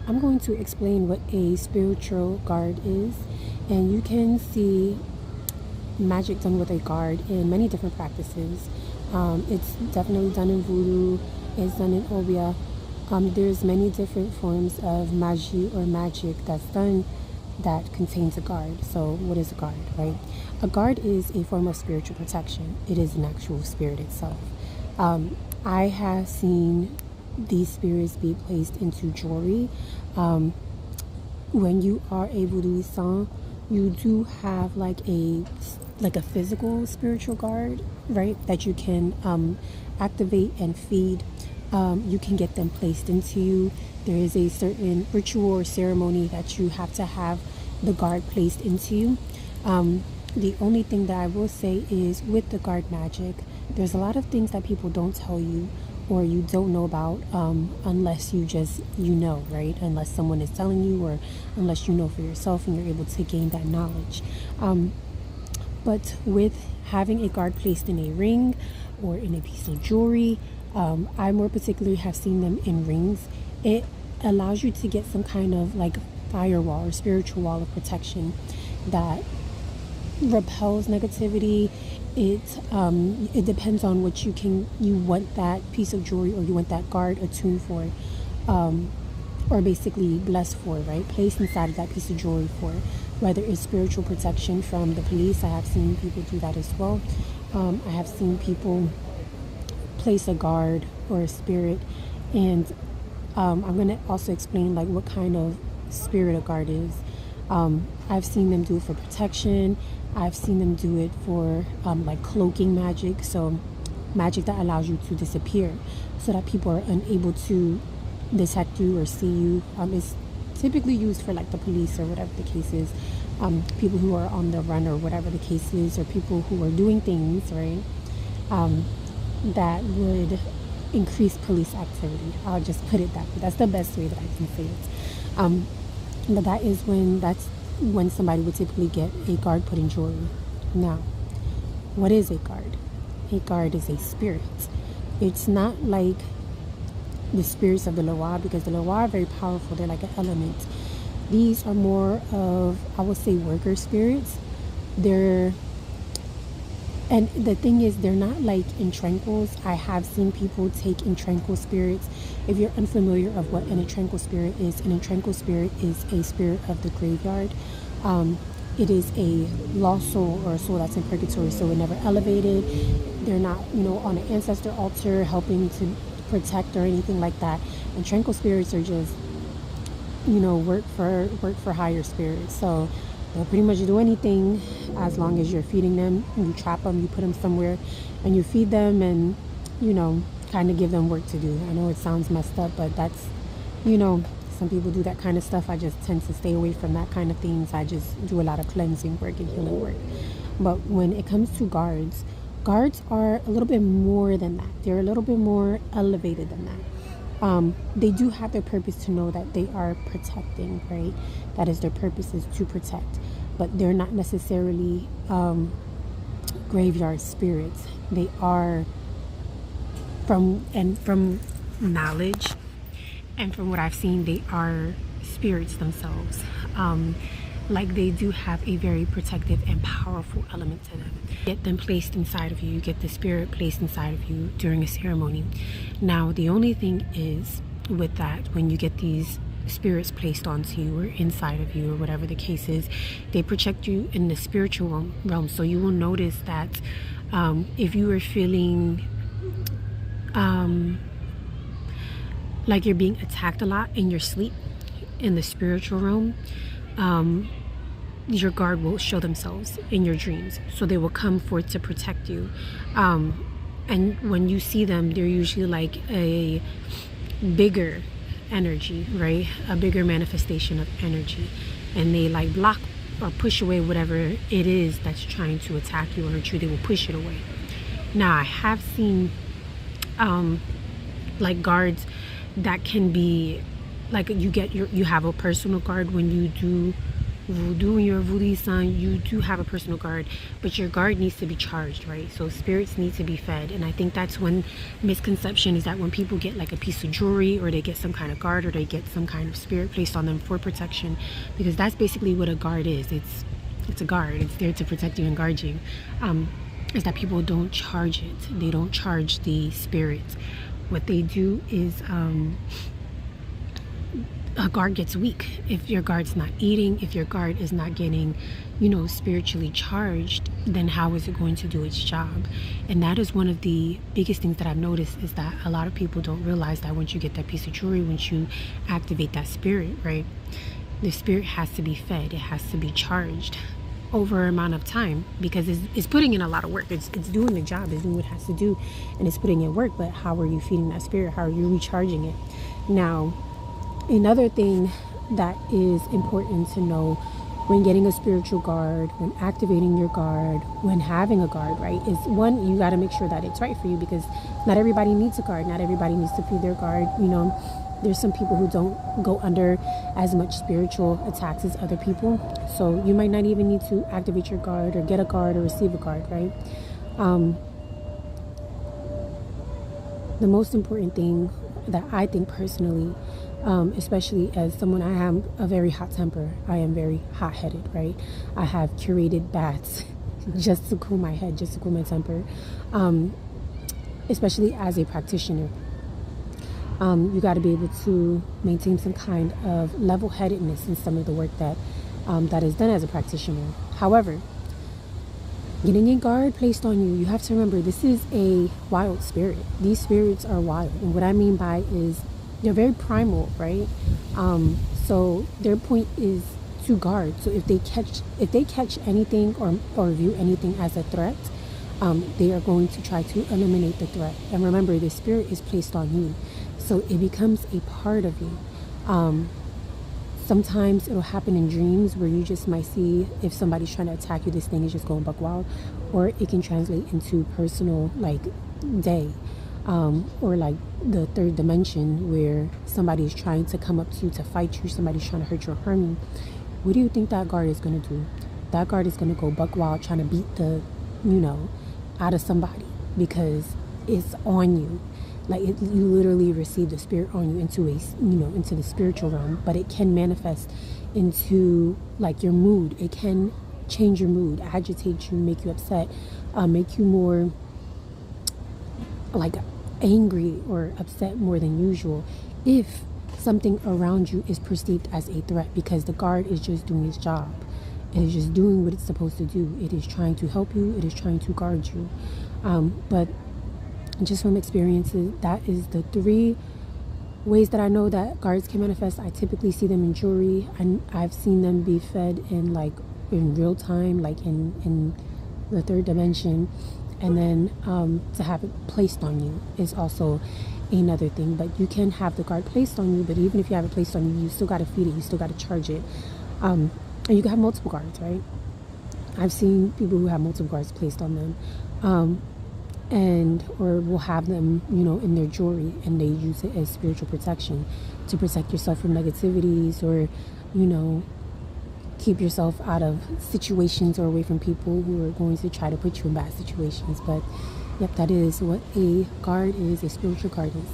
I'm going to explain what a spiritual guard is, and you can see magic done with a guard in many different practices. It's definitely done in voodoo, it's done in obia. There's many different forms of magie or magic that's done that contains a guard. So what is a guard, right? A guard is a form of spiritual protection. It is an actual spirit itself. I have seen these spirits be placed into jewelry. When you are a voodooistan, you do have like a physical spiritual guard, right? That you can activate and feed. You can get them placed into you. There is a certain ritual or ceremony that you have to have the guard placed into you. The only thing that I will say is with the guard magic, there's a lot of things that people don't tell you or you don't know about unless you know, right? Unless someone is telling you or unless you know for yourself and you're able to gain that knowledge. But with having a guard placed in a ring or in a piece of jewelry, I more particularly have seen them in rings. It allows you to get some kind of like firewall or spiritual wall of protection that repels negativity. It depends on what you want that piece of jewelry or you want that guard attuned for, or basically blessed for, right? Placed inside of that piece of jewelry for, whether it's spiritual protection from the police. I have seen people do that as well. I have seen people place a guard or a spirit, and I'm going to also explain like what kind of spirit a guard is. I've seen them do it for protection. I've seen them do it for like cloaking magic, so magic that allows you to disappear so that people are unable to detect you or see you. It's typically used for like the police or whatever the case is, people who are on the run or whatever the case is, or people who are doing things, right, that would increase police activity. I'll just put it that way. That's the best way that I can say it. But that's when somebody would typically get a guard put in jewelry. Now, what is a guard? A guard is a spirit. It's not like the spirits of the Loa, because the Loa are very powerful. They're like an element. These are more of, I would say, worker spirits. And the thing is, they're not like entranquils. I have seen people take entranquil spirits. If you're unfamiliar of what an entranquil spirit is, an entranquil spirit is a spirit of the graveyard. It is a lost soul or a soul that's in purgatory, so it never elevated. They're not, on an ancestor altar helping to protect or anything like that. Entranquil spirits are just, work for higher spirits. So they'll pretty much do anything as long as you're feeding them. You trap them, you put them somewhere, and you feed them and, kind of give them work to do. I know it sounds messed up, but that's, some people do that kind of stuff. I just tend to stay away from that kind of things. I just do a lot of cleansing work and healing work. But when it comes to guards are a little bit more than that. They're a little bit more elevated than that. They do have their purpose to know that they are protecting, right? That is, their purpose is to protect, but they're not necessarily graveyard spirits. They are from knowledge and from what I've seen, they are spirits themselves. Like they do have a very protective and powerful element to them. Get them placed inside of you, get the spirit placed inside of you during a ceremony. Now, the only thing is with that, when you get these spirits placed onto you or inside of you or whatever the case is, they protect you in the spiritual realm. So you will notice that if you are feeling like you're being attacked a lot in your sleep in the spiritual realm, your guard will show themselves in your dreams. So they will come forth to protect you. And when you see them, they're usually like a bigger energy, right? A bigger manifestation of energy. And they like block or push away whatever it is that's trying to attack you or hurt you. They will push it away. Now, I have seen like guards that can be like you have a personal guard when you do voodoo, when you're a voodoo son, you do have a personal guard, but your guard needs to be charged, right? So spirits need to be fed. And I think that's one misconception, is that when people get like a piece of jewelry, or they get some kind of guard, or they get some kind of spirit placed on them for protection, because that's basically what a guard is. It's a guard. It's there to protect you and guard you. Is that people don't charge it. They don't charge the spirits. What they do is a guard gets weak if your guard's not eating, if your guard is not getting, spiritually charged. Then how is it going to do its job? And that is one of the biggest things that I've noticed, is that a lot of people don't realize that once you get that piece of jewelry, once you activate that spirit, right, the spirit has to be fed. It has to be charged over an amount of time, because it's putting in a lot of work. It's doing the job. It's doing what it has to do, and it's putting in work. But how are you feeding that spirit? How are you recharging it? Now, another thing that is important to know when getting a spiritual guard, when activating your guard, when having a guard, right, is one, you got to make sure that it's right for you, because not everybody needs a guard. Not everybody needs to feed their guard. There's some people who don't go under as much spiritual attacks as other people. So you might not even need to activate your guard, or get a guard, or receive a guard, right? The most important thing that I think personally, especially as someone, I have a very hot temper. I am very hot-headed, right? I have curated baths just to cool my head, just to cool my temper, especially as a practitioner. You got to be able to maintain some kind of level-headedness in some of the work that is done as a practitioner. However, getting a guard placed on you, you have to remember, this is a wild spirit. These spirits are wild. And what I mean by is they're very primal, right? So their point is to guard. So if they catch anything or view anything as a threat, they are going to try to eliminate the threat. And remember, the spirit is placed on you, so it becomes a part of you. Sometimes it'll happen in dreams, where you just might see, if somebody's trying to attack you, this thing is just going buck wild. Or it can translate into personal, like day, or like the third dimension, where somebody's trying to come up to you to fight you, somebody's trying to hurt you or harm you. What do you think that guard is going to do? That guard is going to go buck wild, trying to beat the out of somebody, because it's on you. Like you literally receive the spirit on you into into the spiritual realm. But it can manifest into like your mood. It can change your mood, agitate you, make you upset, make you more like angry or upset more than usual, if something around you is perceived as a threat, because the guard is just doing its job. It is just doing what it's supposed to do. It is trying to help you. It is trying to guard you. But just from experiences, that is the 3 ways that I know that guards can manifest. I typically see them in jewelry, and I've seen them be fed in real time, like in the 3rd dimension. And then to have it placed on you is also another thing. But you can have the guard placed on you, but even if you have it placed on you, you still got to feed it. You still got to charge it. And you can have multiple guards, right? I've seen people who have multiple guards placed on them, or will have them, in their jewelry, and they use it as spiritual protection to protect yourself from negativities, or, keep yourself out of situations or away from people who are going to try to put you in bad situations. But yep, that is what a guard is, a spiritual guard is.